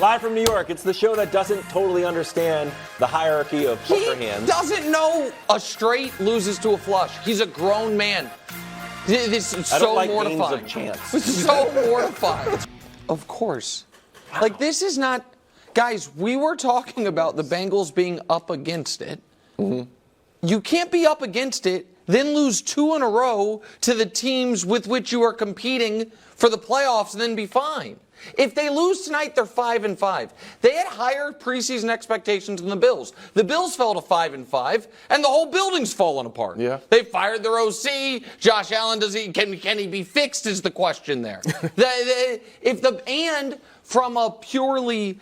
Live from New York, it's the show that doesn't totally understand the hierarchy of poker hands. He doesn't know a straight loses to a flush. He's a grown man. This is so mortifying. Games of chance. It's so mortifying. Of course. Wow. Like, this is not... Guys, we were talking about the Bengals being up against it. Mm-hmm. You can't be up against it, then lose 2 in a row to the teams with which you are competing for the playoffs, and then be fine. If they lose tonight, they're 5-5. They had higher preseason expectations than the Bills. The Bills fell to 5-5, and the whole building's fallen apart. Yeah. They fired their OC. Josh Allen, can he be fixed? Is the question there. And from a purely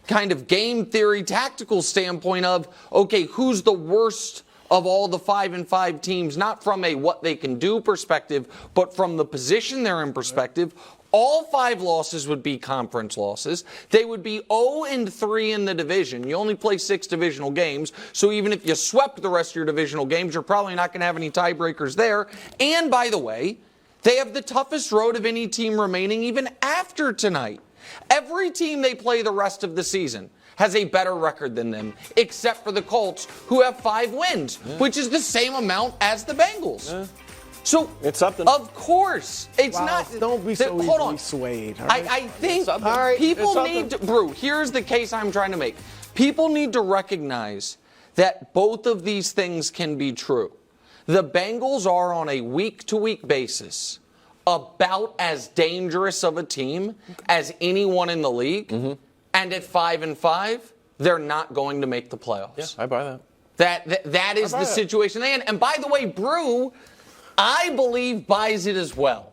kind of game theory, tactical standpoint of, okay, who's the worst of all the 5-5 teams? Not from a what they can do perspective, but from the position they're in perspective. All 5 losses would be conference losses. They would be 0-3 in the division. You only play 6 divisional games, so even if you swept the rest of your divisional games, you're probably not going to have any tiebreakers there. And by the way, they have the toughest road of any team remaining even after tonight. Every team they play the rest of the season has a better record than them, except for the Colts, who have 5 wins, which is the same amount as the Bengals. Yeah. So, it's something. Of course. It's not. Don't be so easily swayed. Right? I think people need to, Brew, here's the case I'm trying to make. People need to recognize that both of these things can be true. The Bengals are on a week-to-week basis about as dangerous of a team as anyone in the league. Mm-hmm. And at 5-5, they're not going to make the playoffs. Yeah, I buy that. That is the situation they in. And by the way, Brew, I believe, buys it as well.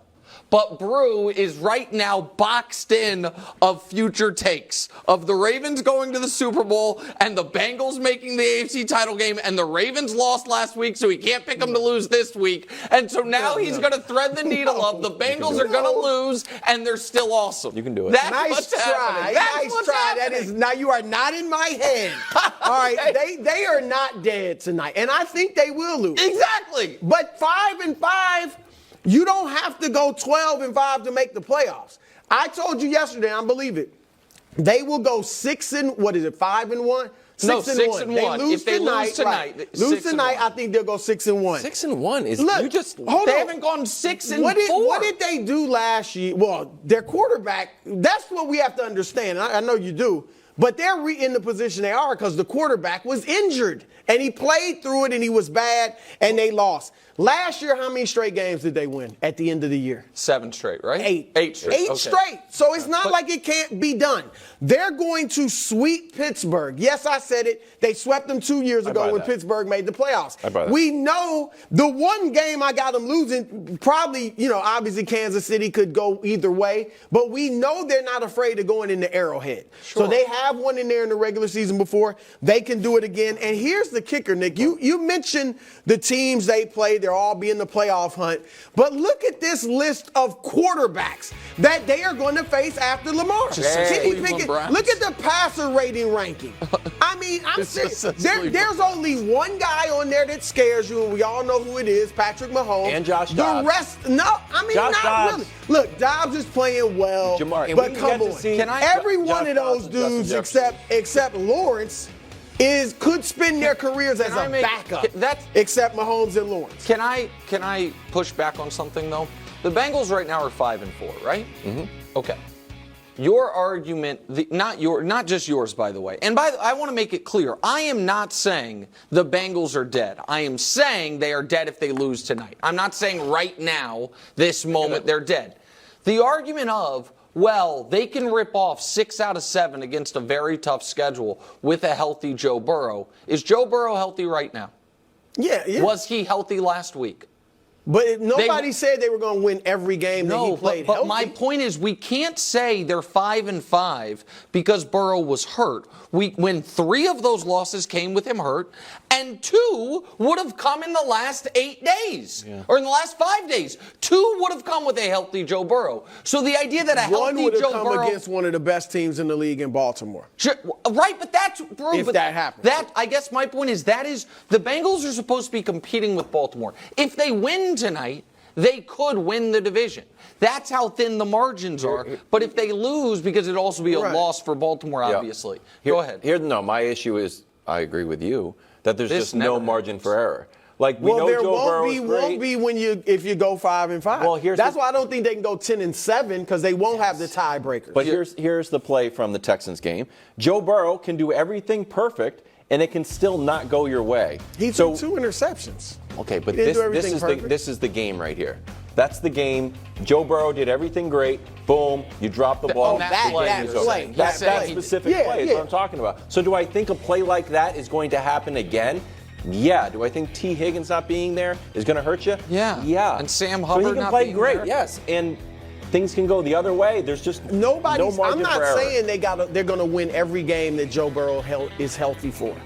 But Brew is right now boxed in of future takes of the Ravens going to the Super Bowl and the Bengals making the AFC title game, and the Ravens lost last week, so he can't pick them to lose this week. And so now he's going to thread the needle of the Bengals are going to lose, and they're still awesome. You can do it. That's nice try. Nice try. That is, now you are not in my head. All right, they are not dead tonight, and I think they will lose. Exactly. But 5-5. You don't have to go 12-5 to make the playoffs. I told you yesterday, I believe it. They will go 5-1? 6-1. They lose tonight. Right. Lose tonight, I think they'll go 6-1. 6-1 is Look, they haven't gone 6-4. What did they do last year? Well, their quarterback, that's what we have to understand. I know you do. But they're in the position they are because the quarterback was injured. And he played through it, and he was bad, and they lost. Last year, how many straight games did they win at the end of the year? 7 straight, right? 8. 8 straight. 8 straight. So it's not like it can't be done. They're going to sweep Pittsburgh. Yes, I said it. They swept them 2 years ago when Pittsburgh made the playoffs. We know the one game I got them losing, probably, obviously Kansas City could go either way, but we know they're not afraid of going into Arrowhead. Sure. So they have one in there in the regular season before. They can do it again. And here's the kicker, Nick. You mentioned the teams they played. They'll all be in the playoff hunt. But look at this list of quarterbacks that they are going to face after Lamar. Look at the passer rating ranking. I mean, I'm serious. There's only one guy on there that scares you, and we all know who it is, Patrick Mahomes. And Josh Dobbs. The rest, not really. Look, Dobbs is playing well, but come on. Every one of those dudes except Lawrence could spend their careers as a backup, except Mahomes and Lawrence. Can I push back on something, though? The Bengals right now are 5-4, right? Mm-hmm. Okay. Your argument, not just yours, by the way. And I want to make it clear. I am not saying the Bengals are dead. I am saying they are dead if they lose tonight. I'm not saying right now, this moment, they're dead. The argument of, well, they can rip off 6 out of 7 against a very tough schedule with a healthy Joe Burrow. Is Joe Burrow healthy right now? Yeah. Was he healthy last week? But nobody said they were going to win every game that he played. But my point is, we can't say they're 5-5 because Burrow was hurt. When 3 of those losses came with him hurt, and 2 would have come in the last 8 days, or in the last 5 days. 2 would have come with a healthy Joe Burrow. So the idea that a healthy Joe Burrow... One would have come against one of the best teams in the league in Baltimore. Right, but that's... If that happens. I guess my point is the Bengals are supposed to be competing with Baltimore. If they win tonight, they could win the division. That's how thin the margins are. But if they lose, because it'd also be a loss for Baltimore, obviously. Go ahead. My issue is, I agree with you, that there's just no margin for error. Like we know there Joe Burrow won't be if you go 5-5. Well, that's why I don't think they can go 10-7 because they won't have the tiebreakers. But here's the play from the Texans game. Joe Burrow can do everything perfect, and it can still not go your way. He threw 2 interceptions. Okay, but this is the game right here. That's the game. Joe Burrow did everything great. Boom, you drop the ball. That specific play is what I'm talking about. So do I think a play like that is going to happen again? Yeah. Do I think T. Higgins not being there is going to hurt you? Yeah. Yeah. And Sam Hubbard not being great. There? Yes. And things can go the other way. There's just no margin for error. I'm not saying they're going to win every game that Joe Burrow is healthy for.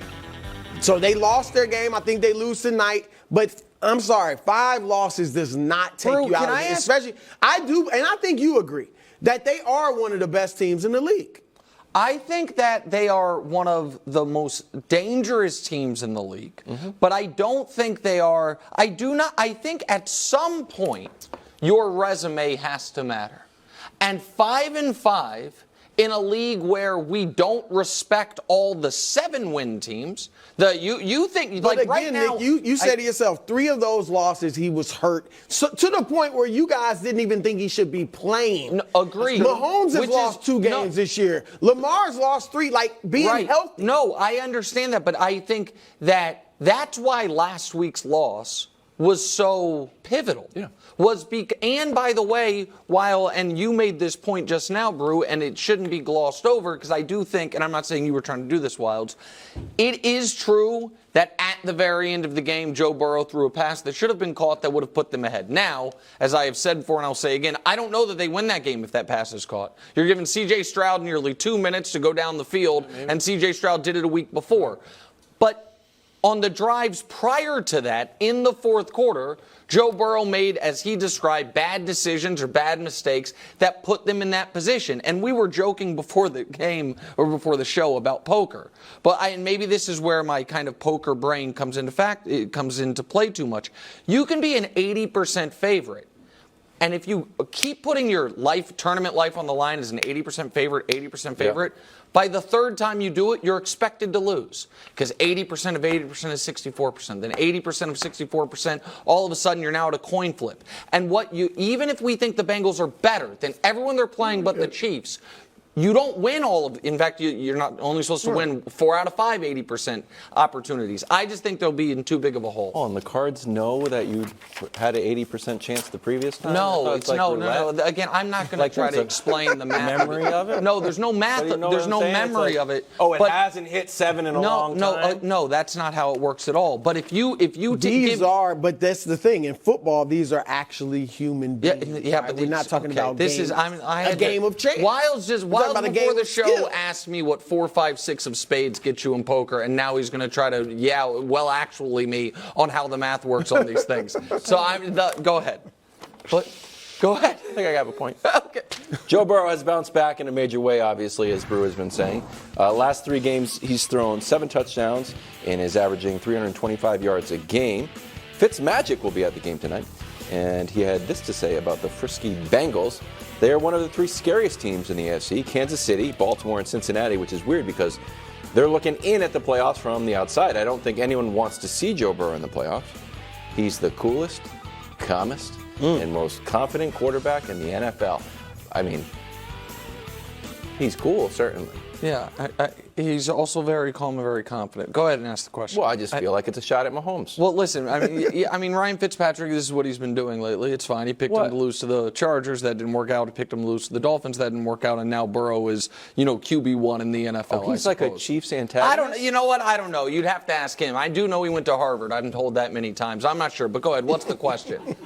So they lost their game. I think they lose tonight. But I'm sorry, 5 losses does not take you out of it. Especially, I do, and I think you agree that they are one of the best teams in the league. I think that they are one of the most dangerous teams in the league, but I don't think they are. I think at some point your resume has to matter. And 5-5 in a league where we don't respect all the 7-win teams. You think, but like again, right now, Nick, you said to yourself, 3 of those losses he was hurt, so, to the point where you guys didn't even think he should be playing. No, agreed. Mahomes has lost 2 games this year. Lamar's lost 3. Like being healthy. No, I understand that, but I think that's why last week's loss was so pivotal. Yeah. And by the way, and you made this point just now, Brew, and it shouldn't be glossed over because I do think, and I'm not saying you were trying to do this, Wildes, it is true that at the very end of the game, Joe Burrow threw a pass that should have been caught that would have put them ahead. Now, as I have said before and I'll say again, I don't know that they win that game if that pass is caught. You're giving C.J. Stroud nearly 2 minutes to go down the field, and C.J. Stroud did it a week before. But on the drives prior to that, in the fourth quarter, Joe Burrow made, as he described, bad decisions or bad mistakes that put them in that position. And we were joking before the game or before the show about poker. And maybe this is where my kind of poker brain comes into play too much. You can be an 80% favorite. And if you keep putting your tournament life on the line as an 80% favorite, by the third time you do it, you're expected to lose. Because 80% of 80% is 64%. Then 80% of 64%, all of a sudden you're now at a coin flip. And even if we think the Bengals are better than everyone they're playing but the Chiefs, you don't win in fact, you're not only supposed to win 4 out of 5 80% opportunities. I just think they'll be in too big of a hole. Oh, and the Cards know that you had an 80% chance the previous time? No, no. Again, I'm not going to try to explain the math memory of it. No, there's no math. There's no memory of it. Oh, it hasn't hit 7 in a long time? No, that's not how it works at all. But if you but that's the thing. In football, these are actually human beings. Yeah, right? but we're not talking about a game of chance. Wildes before the show asked me what 4, 5, 6 of spades get you in poker, and now he's going to try to actually me on how the math works on these things. So go ahead. Go ahead. I think I have a point. Okay. Joe Burrow has bounced back in a major way, obviously, as Brew has been saying. Last 3 games, he's thrown 7 touchdowns and is averaging 325 yards a game. Fitzmagic will be at the game tonight, and he had this to say about the frisky Bengals. They are one of the 3 scariest teams in the AFC, Kansas City, Baltimore, and Cincinnati, which is weird because they're looking in at the playoffs from the outside. I don't think anyone wants to see Joe Burrow in the playoffs. He's the coolest, calmest, and most confident quarterback in the NFL. I mean, he's cool, certainly. Yeah, he's also very calm and very confident. Go ahead and ask the question. Well, I just feel like it's a shot at Mahomes. Well, listen, I mean, Ryan Fitzpatrick, this is what he's been doing lately. It's fine. He picked him to lose to the Chargers. That didn't work out. He picked him to lose to the Dolphins. That didn't work out. And now Burrow is, QB1 in the NFL. Oh, he's like a Chiefs antagonist? You know what? I don't know. You'd have to ask him. I do know he went to Harvard. I've been told that many times. I'm not sure. But go ahead. What's the question?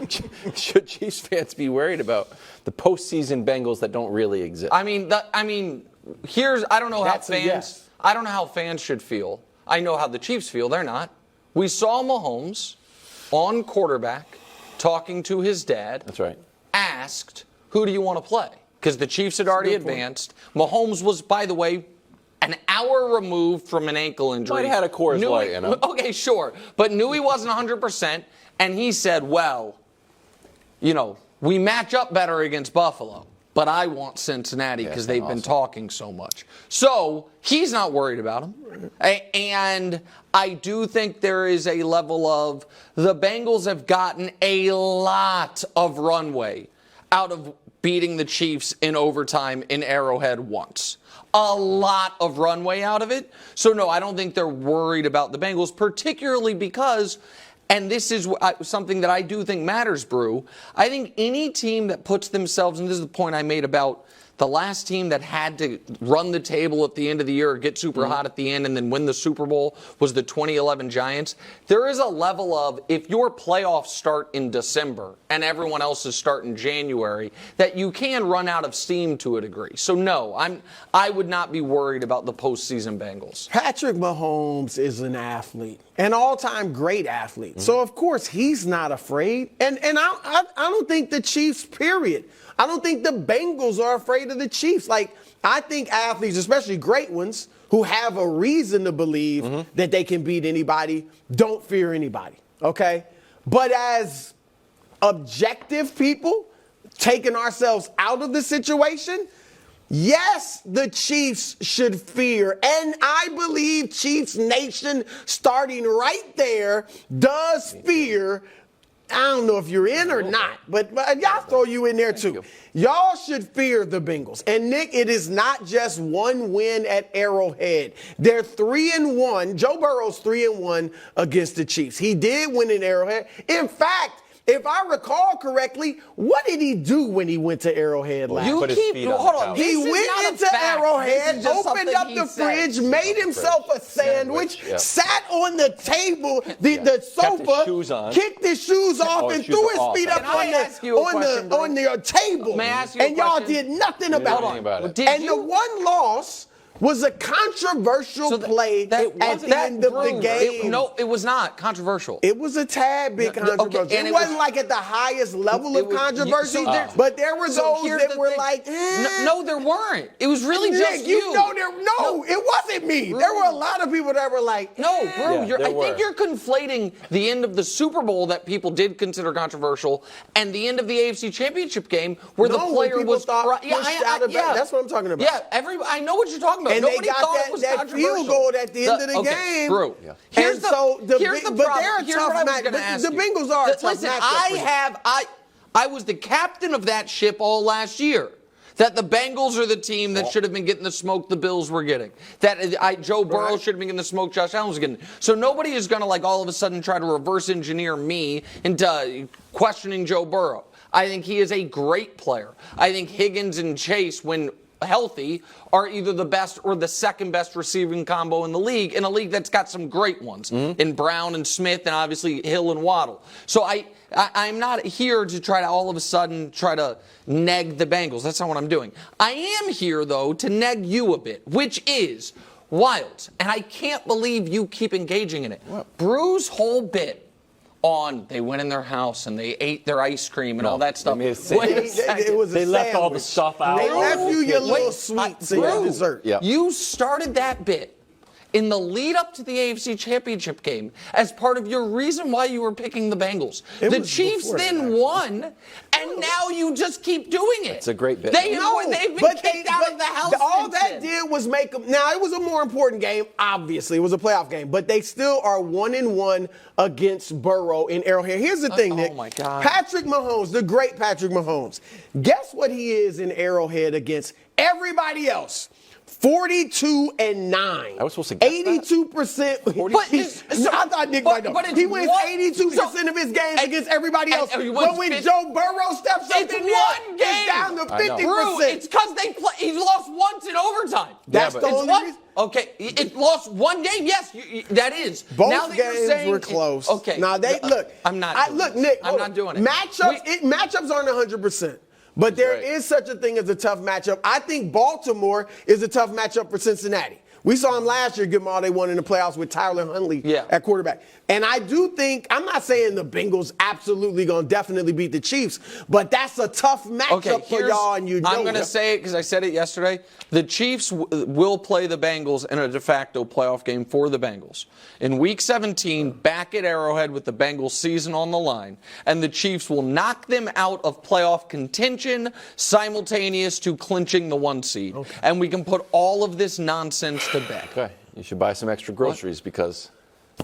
Should Chiefs fans be worried about the postseason Bengals that don't really exist? I don't know how fans should feel. I know how the Chiefs feel. They're not. We saw Mahomes on quarterback talking to his dad. That's right. Asked, who do you want to play? Because the Chiefs had already advanced. Mahomes was, by the way, an hour removed from an ankle injury. Might have had a Coors Light in him. Okay, sure. But knew he wasn't 100%. And he said, well, we match up better against Buffalo. But I want Cincinnati because they've been talking so much. So he's not worried about them. And I do think there is a level of the Bengals have gotten a lot of runway out of beating the Chiefs in overtime in Arrowhead once. A lot of runway out of it. So, no, I don't think they're worried about the Bengals, particularly because, and this is something that I do think matters, Brew, I think any team that puts themselves, and this is the point I made about the last team that had to run the table at the end of the year or get super hot at the end and then win the Super Bowl was the 2011 Giants. There is a level of, if your playoffs start in December and everyone else is starting in January, that you can run out of steam to a degree. So, no, I would not be worried about the postseason Bengals. Patrick Mahomes is an athlete, an all-time great athlete. So, of course, he's not afraid. And I don't think the Chiefs, period. I don't think the Bengals are afraid of the Chiefs. Like, I think athletes, especially great ones, who have a reason to believe that they can beat anybody, don't fear anybody, okay? But as objective people, taking ourselves out of the situation, yes, the Chiefs should fear. And I believe Chiefs Nation, starting right there, does fear. I don't know if you're in or not, but y'all throw you in there too. Y'all should fear the Bengals. And Nick, it is not just one win at Arrowhead. They're 3-1. Joe Burrow's 3-1 against the Chiefs. He did win in Arrowhead. In fact, if I recall correctly, what did he do when he went to Arrowhead last? Hold on. He went into Arrowhead, opened up the fridge, made himself a sandwich, sat on the table, the sofa, kicked his shoes off, and threw his feet up on the table. And y'all did nothing about it. And the one loss was a controversial play at the end of the game. No, it was not controversial. It was a tad bit controversial. Okay, it wasn't like at the highest level of controversy, but there were those that were like, No, there weren't. It was really just you. No, it wasn't me. There were a lot of people that were like, no, bro, I think you're conflating the end of the Super Bowl that people did consider controversial and the end of the AFC Championship game where the player was pushed out of bed. That's what I'm talking about. Yeah, I know what you're talking about. And nobody they got that field goal at the end of the game. Bro, here's the problem. The Bengals are a tough matchup. I was the captain of that ship all last year. That the Bengals are the team that should have been getting the smoke the Bills were getting. That Joe Burrow should have been getting the smoke Josh Allen was getting. So nobody is going to all of a sudden try to reverse engineer me into questioning Joe Burrow. I think he is a great player. I think Higgins and Chase, when healthy, are either the best or the second best receiving combo in the league, in a league that's got some great ones in Brown and Smith and obviously Hill and Waddle. So I'm not here to try to all of a sudden try to neg the Bengals. That's not what I'm doing. I am here, though, to neg you a bit, which is wild. And I can't believe you keep engaging in it. What? Brew's whole bit on they went in their house and they ate their ice cream and all that stuff. They left all the stuff out. They left you your little sweets and your dessert. Yep. You started that bit in the lead up to the AFC Championship game as part of your reason why you were picking the Bengals. The Chiefs then won, and now you just keep doing it. It's a great bit. They've been kicked out of the house. All that did was make them. Now, it was a more important game, obviously. It was a playoff game, but they still are 1-1 against Burrow in Arrowhead. Here's the thing, Nick. Oh, my God. Patrick Mahomes, the great Patrick Mahomes. Guess what he is in Arrowhead against everybody else? 42-9. I was supposed to guess 82%. I thought Nick might know. He wins 82% of his games against everybody else. But when Joe Burrow steps up in there, it's down to 50%. Bro, it's because he lost once in overtime. That's the only reason. Okay, it lost one game. Yes, that is. Both now that games were close. Okay. Now look. I'm not. Look, Nick. I'm not doing it. Matchups aren't 100%. But there is such a thing as a tough matchup. I think Baltimore is a tough matchup for Cincinnati. We saw him last year give them all they wanted in the playoffs with Tyler Huntley at quarterback. And I do think, I'm not saying the Bengals absolutely going to definitely beat the Chiefs, but that's a tough matchup for y'all, and you know I'm going to say it because I said it yesterday. The Chiefs will play the Bengals in a de facto playoff game for the Bengals. In Week 17, back at Arrowhead with the Bengals season on the line, and the Chiefs will knock them out of playoff contention simultaneous to clinching the 1 seed. Okay. And we can put all of this nonsense to bed. Okay. You should buy some extra groceries because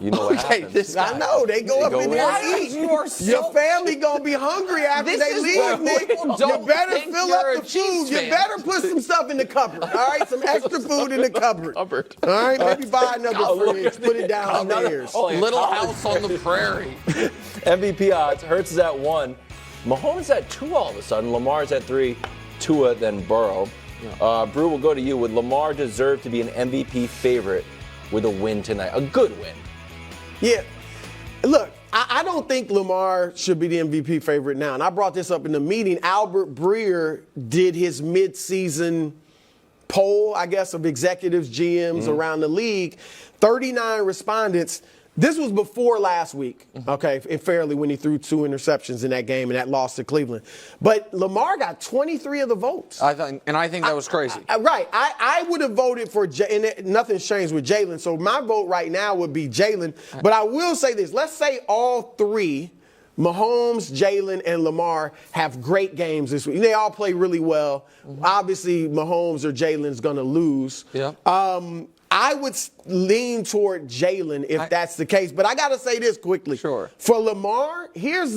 you know what happens. I know. They go up in there and eat. Your family going to be hungry after they leave, Nick. You better fill up the food. You better put some stuff in the cupboard. All right? Some extra food in the cupboard. All right? Maybe buy another fridge. Put it downstairs. Little house on the prairie. MVP odds. Hurts is at 1. Mahomes at 2 all of a sudden. Lamar's at 3. Tua, then Burrow. Brew, will go to you. Would Lamar deserve to be an MVP favorite with a win tonight? A good win. Yeah. Look, I don't think Lamar should be the MVP favorite now. And I brought this up in the meeting. Albert Breer did his midseason poll, I guess, of executives, GMs around the league. 39 respondents. This was before last week, okay, and fairly when he threw 2 interceptions in that game and that loss to Cleveland. But Lamar got 23 of the votes. I think that was crazy. Right. I would have voted for and nothing's changed with Jalen. So my vote right now would be Jalen. But I will say this. Let's say all 3, Mahomes, Jalen, and Lamar, have great games this week. They all play really well. Obviously, Mahomes or Jalen's going to lose. Yeah. I would lean toward Jalen if that's the case. But I got to say this quickly. Sure. For Lamar, here's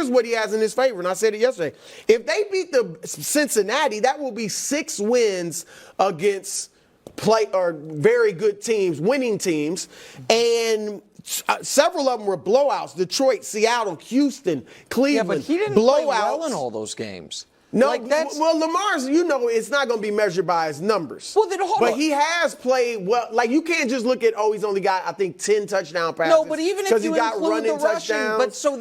what he has in his favor, and I said it yesterday. If they beat the Cincinnati, that will be 6 wins against very good teams, winning teams, and several of them were blowouts. Detroit, Seattle, Houston, Cleveland. Yeah, but he didn't play well in all those games. No, well, Lamar's, it's not going to be measured by his numbers. Well, then hold on. But he has played well. Like, you can't just look at, he's only got, I think, 10 touchdown passes. No, but even if you include the rushing, touchdowns. but so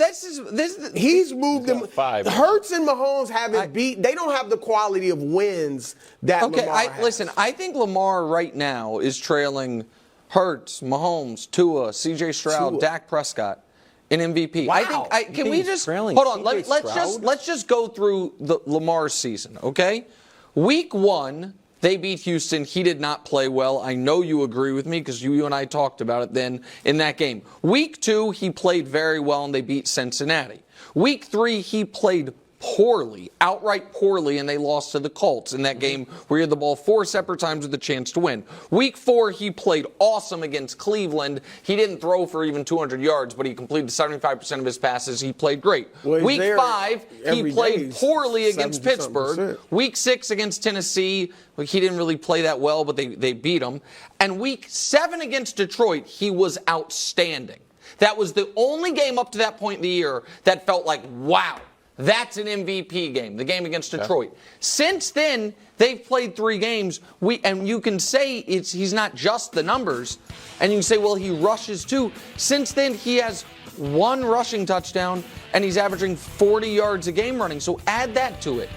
he's moved them. 5. Hurts and Mahomes haven't they don't have the quality of wins that Lamar has. Listen, I think Lamar right now is trailing Hurts, Mahomes, Tua, C.J. Stroud, Dak Prescott in MVP. Wow. I think. Can we just hold on? Let's just go through the Lamar's season, okay? Week 1, they beat Houston. He did not play well. I know you agree with me because you and I talked about it then in that game. Week 2, he played very well and they beat Cincinnati. Week 3, he played poorly, outright poorly, and they lost to the Colts in that game where he had the ball 4 separate times with a chance to win. Week 4, he played awesome against Cleveland. He didn't throw for even 200 yards, but he completed 75% of his passes. He played great. Well, Week 5, he played poorly against Pittsburgh. %. Week 6 against Tennessee, he didn't really play that well, but they beat him. And Week 7 against Detroit, he was outstanding. That was the only game up to that point in the year that felt like, wow. That's an MVP game, the game against Detroit. Yeah. Since then, they've played 3 games. And you can say he's not just the numbers. And you can say, well, he rushes too. Since then, he has 1 rushing touchdown, and he's averaging 40 yards a game running. So add that to it.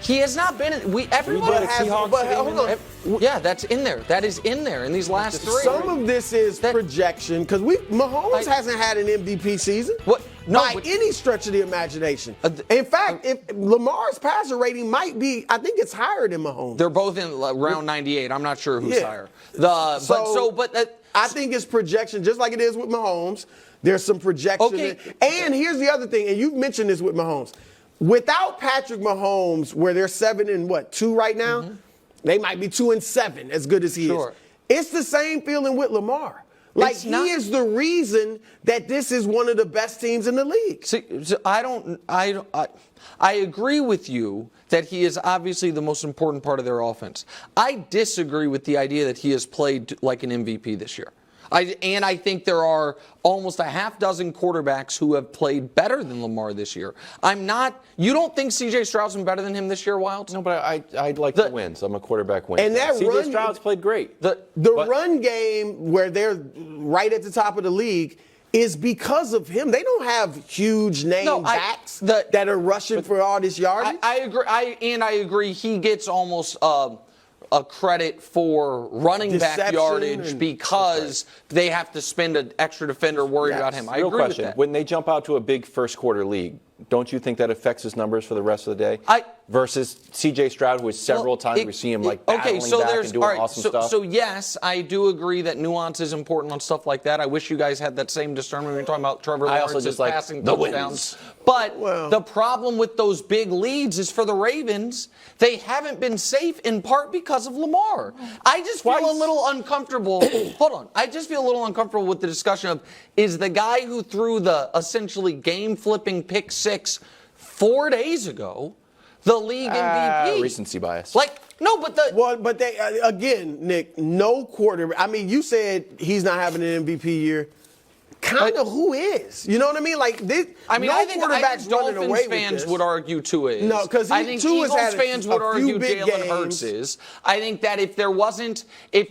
He has not been. Everyone has. Hold on. Yeah, that's in there. That is in there in these last 3. Some of this is projection because Mahomes hasn't had an MVP season. What? No, by any stretch of the imagination. In fact, if Lamar's passer rating might be, I think it's higher than Mahomes. They're both in round 98. I'm not sure who's higher. I think it's projection, just like it is with Mahomes. There's some projection. Okay. And here's the other thing, and you've mentioned this with Mahomes. Without Patrick Mahomes, where they're 7-2 right now, they might be 2-7, as good as he is. It's the same feeling with Lamar. Like, he is the reason that this is one of the best teams in the league. See, I agree with you that he is obviously the most important part of their offense. I disagree with the idea that he has played like an MVP this year. I think there are almost a half dozen quarterbacks who have played better than Lamar this year. You don't think C.J. Stroud's been better than him this year, Wildes? No, but I'd like the wins. I'm a quarterback win. And that C.J. Stroud's played great. The run game where they're right at the top of the league is because of him. They don't have huge name backs that are rushing for all this yardage. I agree. I agree. He gets almost a credit for running back Deception yardage because they have to spend an extra defender worried about him. I Real agree question. with that. When they jump out to a big first quarter league, don't you think that affects his numbers for the rest of the day? Versus C.J. Stroud, who is several times we see him battling back and doing awesome stuff. So yes, I do agree that nuance is important on stuff like that. I wish you guys had that same discernment when you're talking about Trevor Lawrence's passing touchdowns. But the problem with those big leads is for the Ravens, they haven't been safe in part because of Lamar. I just feel a little uncomfortable. Hold on. I just feel a little uncomfortable with the discussion of, is the guy who threw the essentially game-flipping pick 6 4 days ago the league MVP? Recency bias. But they again, Nick, no quarterback. I mean, you said he's not having an MVP year. Kind of who is? You know what I mean? Like this. I mean, no I think Dolphins away fans would argue Tua is. No, because I think Tua's Eagles had fans would argue Jalen Hurts is. I think that if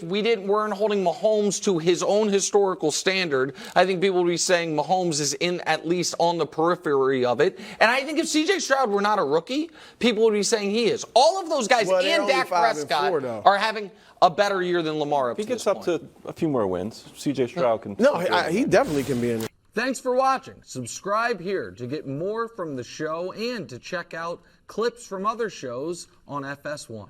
we weren't holding Mahomes to his own historical standard, I think people would be saying Mahomes is at least on the periphery of it. And I think if C.J. Stroud were not a rookie, people would be saying he is. All of those guys and Dak Prescott are having a better year than Lamar up to this point. He gets up to a few more wins. C.J. Stroud can. No, he definitely can be in there. Thanks for watching. Subscribe here to get more from the show and to check out clips from other shows on FS1.